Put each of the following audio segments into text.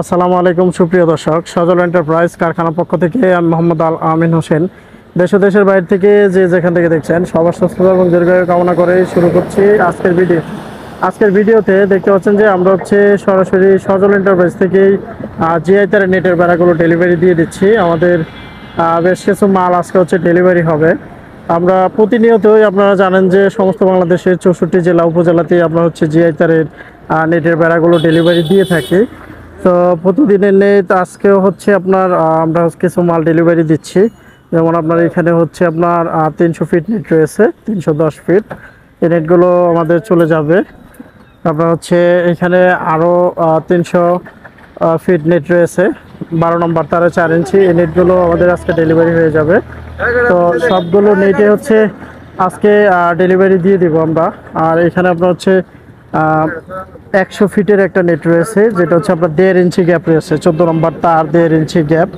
আসসালামু আলাইকুম সুপ্রিয় দর্শক, সজল এন্টারপ্রাইজ কারখানা পক্ষ থেকে আমি মোহাম্মদ আল আমিন হোসেন। দেশ ও দেশের বাইরে থেকে যে যেখান থেকে দেখছেন সবার সুস্থতা এবং দীর্ঘায়ু কামনা করে শুরু করছি আজকের ভিডিওতে দেখতে পাচ্ছেন যে আমরা সরাসরি সজল এন্টারপ্রাইজ থেকেই জিআই তারের নেটের বেড়াগুলো ডেলিভারি দিয়ে দিচ্ছি। আমাদের বেশ কিছু মাল আজকে ডেলিভারি হবে। আমরা প্রতিনিয়তই আপনারা জানেন যে সমস্ত বাংলাদেশের 64 জেলা উপজেলাতেই আমরা জিআই তারের নেটের বেড়াগুলো ডেলিভারি দিয়ে থাকি। তো প্রতিদিনের নেট আজকেও আপনার আমরা কিছু মাল ডেলিভারি দিচ্ছি। যেমন আপনার এখানে আপনার 300 ফিট নেট রয়েছে, 310 ফিট। এই নেটগুলো আমাদের চলে যাবে। তারপর এখানে আরও 300 ফিট নেট রয়েছে, 12 নম্বর তারে 4 ইঞ্চি। এই নেটগুলো আমাদের আজকে ডেলিভারি হয়ে যাবে। তো সবগুলো নেটে আজকে ডেলিভারি দিয়ে দিব আমরা। আর এখানে আপনার 100 ফিটের একটা নেট রয়েছে, যেটা আপনার 1.5 ইঞ্চি গ্যাপ রয়েছে, 14 নম্বর তার 1.5 ইঞ্চি গ্যাপ।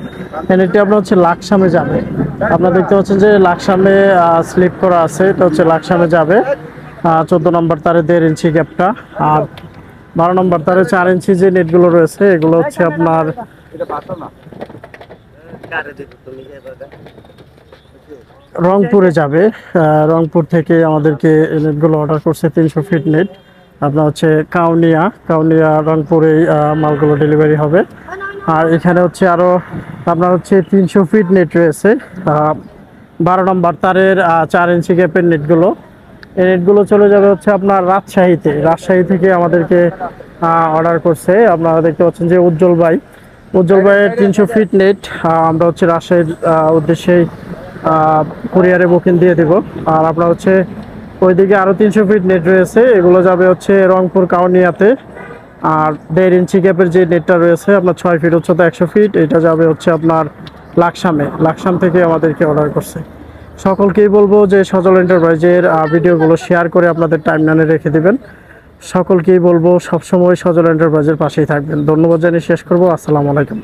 এই নেটটি আপনার লাকসামে যাবে। আপনারা দেখতে পাচ্ছেন যে লাকসামে স্লিপ করা আছে, এটা লাকসামে যাবে। 14 নম্বর তারে 1.5 ইঞ্চি গ্যাপটা। আর 12 নম্বর তারে 4 ইঞ্চি যে নেটগুলো রয়েছে, এগুলো আপনার রংপুরে যাবে। রংপুর থেকে আমাদেরকে এই নেটগুলো অর্ডার করছে, 300 ফিট নেট। আপনার কাউনিয়া রংপুরে মালগুলো ডেলিভারি হবে। আর এখানে আরও আপনার 300 ফিট নেট রয়েছে, 12 নম্বর তারের 4 ইঞ্চি গ্যাপের নেটগুলো। এই নেটগুলো চলে যাবে আপনার রাজশাহী থেকে আমাদেরকে অর্ডার করছে। আপনারা দেখতে পাচ্ছেন যে উজ্জ্বল ভাইয়ের 300 ফিট নেট আমরা রাজশাহীর উদ্দেশ্যেই কুরিয়ারে বুকিং দিয়ে দেব। আর আপনার ওইদিকে আরও 300 ফিট নেট রয়েছে, এগুলো যাবে রংপুর কাউনিয়াতে। আর 1.5 ইঞ্চি গ্যাপের যে নেটটা রয়েছে আপনার 6 ফিট উচ্চতা, 100 ফিট, এটা যাবে আপনার লাকসাম থেকে আমাদেরকে অর্ডার করছে। সকলকেই বলবো যে সজল এন্টারপ্রাইজের ভিডিওগুলো শেয়ার করে আপনাদের টাইমলাইনে রেখে দিবেন। সকলকেই বলবো সবসময় সজল এন্টারপ্রাইজের পাশেই থাকবেন। ধন্যবাদ জানিয়ে শেষ করবো। আসসালামু আলাইকুম।